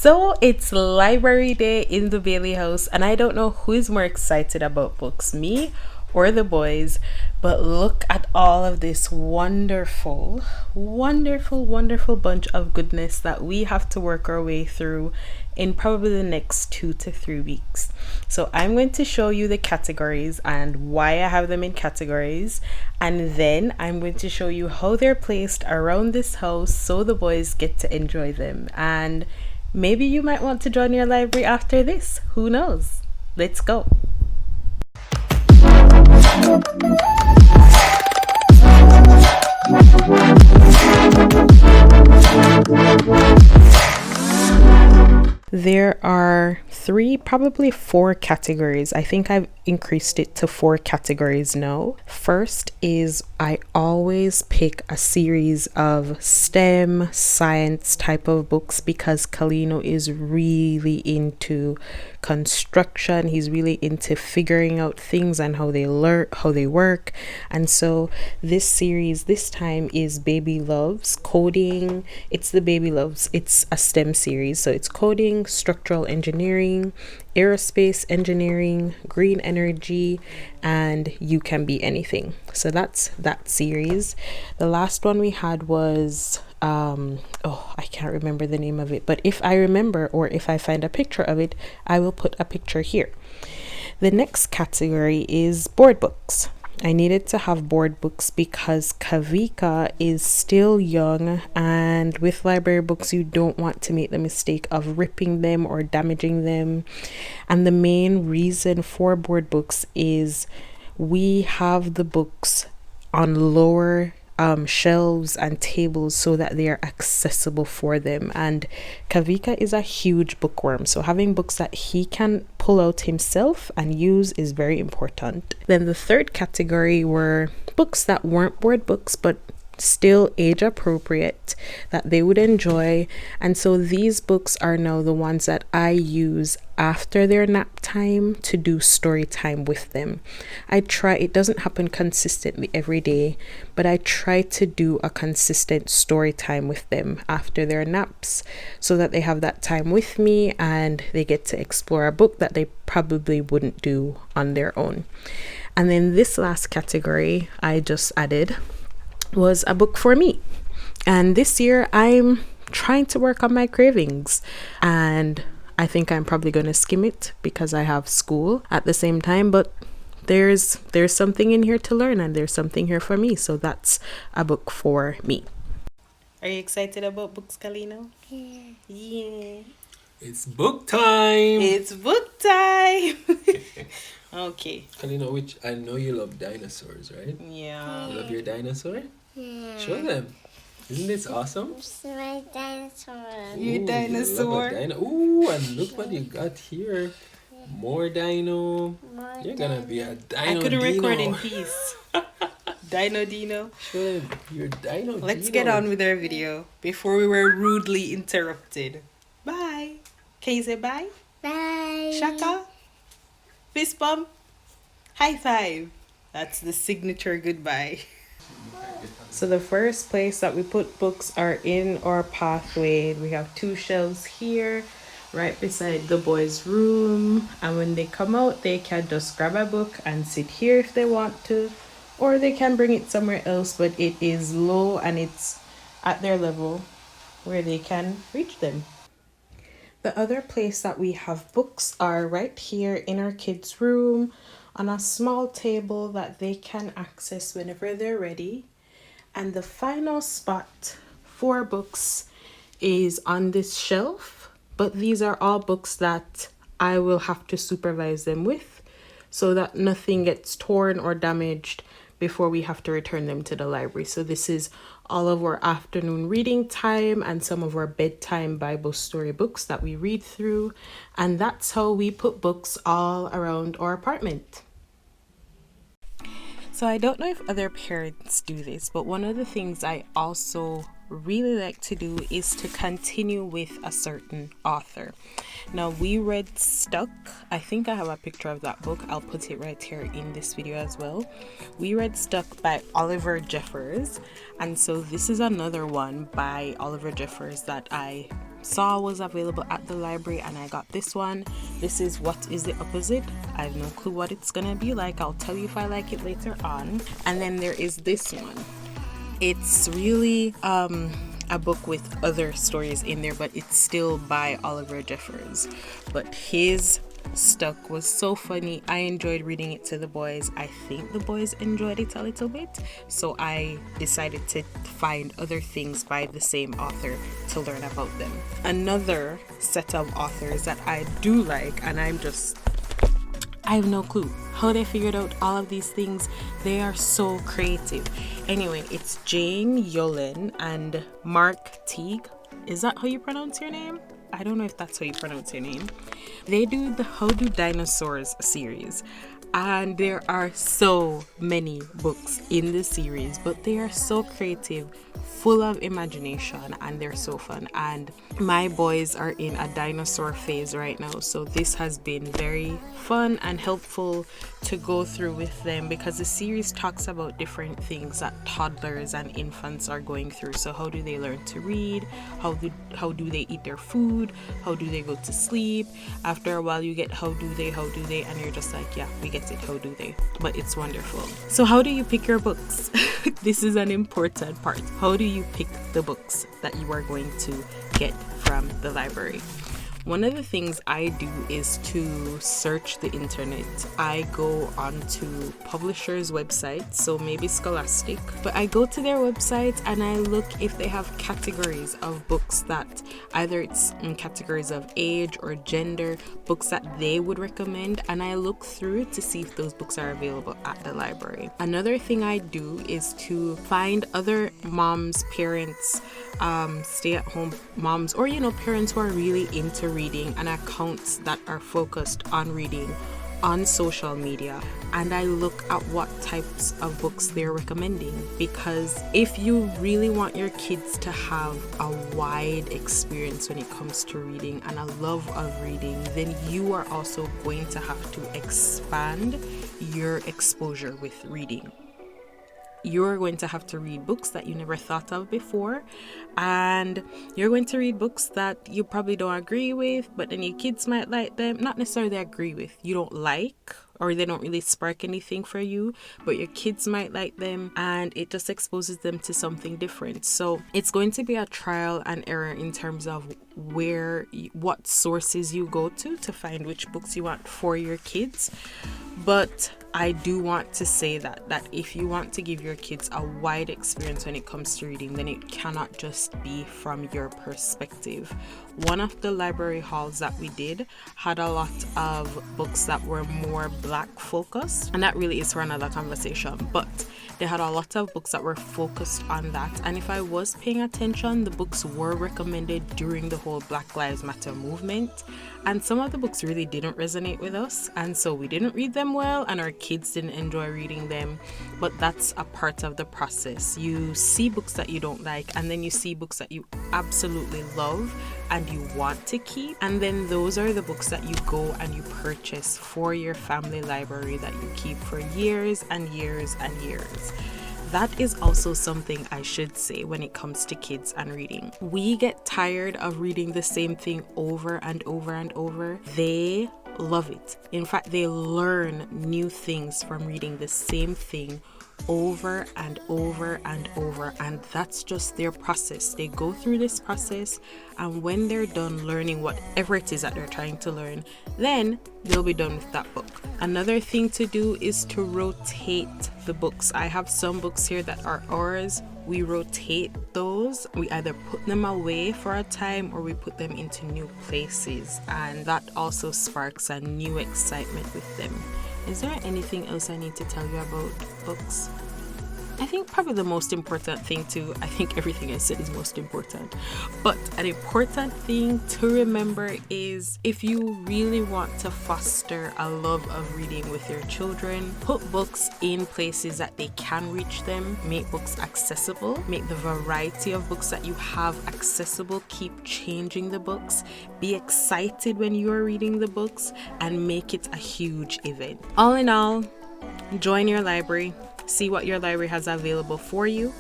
So it's library day in the Bailey house, and I don't know who is more excited about books, me or the boys. But look at all of this wonderful, wonderful, wonderful bunch of goodness that we have to work our way through in probably the next 2 to 3 weeks. So I'm going to show you the categories and why I have them in categories, and then I'm going to show you how they're placed around this house so the boys get to enjoy them. And maybe you might want to join your library after this. Who knows? Let's go. There are 3, probably 4 categories. I think I've increased it to 4 categories now. First is I always pick a series of STEM science type of books because Kalino is really into construction. He's really into figuring out things and how they work. And so this series this time is Baby Loves Coding. It's the Baby Loves. It's a STEM series. So it's coding, structural engineering, aerospace engineering, green energy, and you can be anything. So that's that series. The last one we had was I can't remember the name of it, but if I remember or if I find a picture of it, I will put a picture here. The next category is board books. I needed to have board books because Kavika is still young, and with library books you don't want to make the mistake of ripping them or damaging them. And the main reason for board books is we have the books on lower shelves and tables so that they are accessible for them. And Kavika is a huge bookworm, so having books that he can pull out himself and use is very important. Then the third category were books that weren't board books but still age appropriate that they would enjoy. And so these books are now the ones that I use after their nap time to do story time with them. It doesn't happen consistently every day, but I try to do a consistent story time with them after their naps so that they have that time with me and they get to explore a book that they probably wouldn't do on their own. And then this last category I just added was a book for me. And this year I'm trying to work on my cravings, and I think I'm probably going to skim it because I have school at the same time, but there's something in here to learn and there's something here for me, so that's a book for me. Are you excited about books, Kalino? Yeah. It's book time. It's book time. Okay. Kalino, which I know you love dinosaurs, right? Yeah. You love your dinosaur? Yeah. Show them. Isn't this awesome? It's my dinosaur. Your Ooh, dinosaur. you love a Ooh, and look what you got here. More dino. You're gonna be a dino. I couldn't dino. record in peace. Dino. Show them your dino. Let's dino. get on with our video before we were rudely interrupted. Bye. Can you say bye? Bye. Shaka. Fist bump. High five. That's the signature goodbye. So the first place that we put books are in our pathway. We have 2 shelves here right beside the boys' room, and when they come out they can just grab a book and sit here if they want to, or they can bring it somewhere else, but it is low and it's at their level where they can reach them. The other place that we have books are right here in our kids' room on a small table that they can access whenever they're ready. And the final spot for books is on this shelf, but these are all books that I will have to supervise them with so that nothing gets torn or damaged before we have to return them to the library. So this is all of our afternoon reading time and some of our bedtime Bible story books that we read through, and that's how we put books all around our apartment. So I don't know if other parents do this, but one of the things I also really like to do is to continue with a certain author. Now, we read Stuck. I think I have a picture of that book. I'll put it right here in this video as well. We read Stuck by Oliver Jeffers, and so this is another one by Oliver Jeffers that I saw was available at the library, and I got this one. This is What Is the Opposite. I have no clue what it's gonna be like. I'll tell you if I like it later on. And then there is this one. It's really a book with other stories in there, but it's still by Oliver Jeffers. But his stuff was so funny. I enjoyed reading it to the boys. I think the boys enjoyed it a little bit, so I decided to find other things by the same author to learn about them. Another set of authors that I do like, and I have no clue how they figured out all of these things. They are so creative. Anyway, it's Jane Yolen and Mark Teague. Is that how you pronounce your name? I don't know if that's how you pronounce your name. They do the How Do Dinosaurs series. And there are so many books in this series, but they are so creative, full of imagination, and they're so fun. And my boys are in a dinosaur phase right now, so this has been very fun and helpful to go through with them, because the series talks about different things that toddlers and infants are going through. So how do they learn to read? How do they eat their food? How do they go to sleep? After a while you get how do they, and you're just like, yeah, we get it, how do they? But it's wonderful. So how do you pick your books? This is an important part. How do you pick the books that you are going to get from the library? One of the things I do is to search the internet. I go onto publishers' websites, so maybe Scholastic, but I go to their website and I look if they have categories of books that either it's in categories of age or gender, books that they would recommend, and I look through to see if those books are available at the library. Another thing I do is to find other moms, parents, stay-at-home moms, or parents who are really into reading, and accounts that are focused on reading on social media, and I look at what types of books they're recommending, because if you really want your kids to have a wide experience when it comes to reading and a love of reading, then you are also going to have to expand your exposure with reading. You're going to have to read books that you never thought of before, and you're going to read books that you probably don't agree with, but then your kids might like them. Not necessarily agree with, you don't like, or they don't really spark anything for you, but your kids might like them, and it just exposes them to something different. So it's going to be a trial and error in terms of what sources you go to find which books you want for your kids. But I do want to say that if you want to give your kids a wide experience when it comes to reading, then it cannot just be from your perspective. One of the library halls that we did had a lot of books that were more Black focused, and that really is for another conversation, but they had a lot of books that were focused on that. And if I was paying attention, the books were recommended during the whole Black Lives Matter movement, and some of the books really didn't resonate with us, and so we didn't read them well, and our kids didn't enjoy reading them. But that's a part of the process. You see books that you don't like, and then you see books that you absolutely love and you want to keep, and then those are the books that you go and you purchase for your family library that you keep for years and years and years. That is also something I should say when it comes to kids and reading. We get tired of reading the same thing over and over and over. They love it. In fact, they learn new things from reading the same thing over and over and over, and that's just their process. They go through this process, and when they're done learning whatever it is that they're trying to learn, then they'll be done with that book. Another thing to do is to rotate the books. I have some books here that are ours. We rotate those. We either put them away for a time or we put them into new places, and that also sparks a new excitement with them. Is there anything else I need to tell you about books? I think probably the most important thing I think everything I said is most important, but an important thing to remember is if you really want to foster a love of reading with your children, put books in places that they can reach them, make books accessible, make the variety of books that you have accessible, keep changing the books, be excited when you are reading the books, and make it a huge event. All in all, join your library. See what your library has available for you.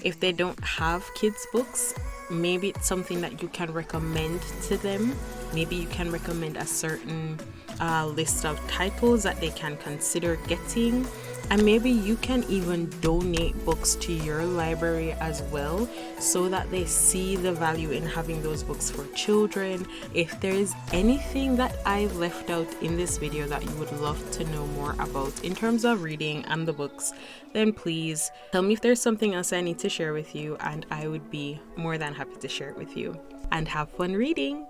If they don't have kids' books, maybe it's something that you can recommend to them. Maybe you can recommend a certain list of titles that they can consider getting. And maybe you can even donate books to your library as well, so that they see the value in having those books for children. If there is anything that I left out in this video that you would love to know more about in terms of reading and the books, then please tell me if there's something else I need to share with you, and I would be more than happy to share it with you. And have fun reading!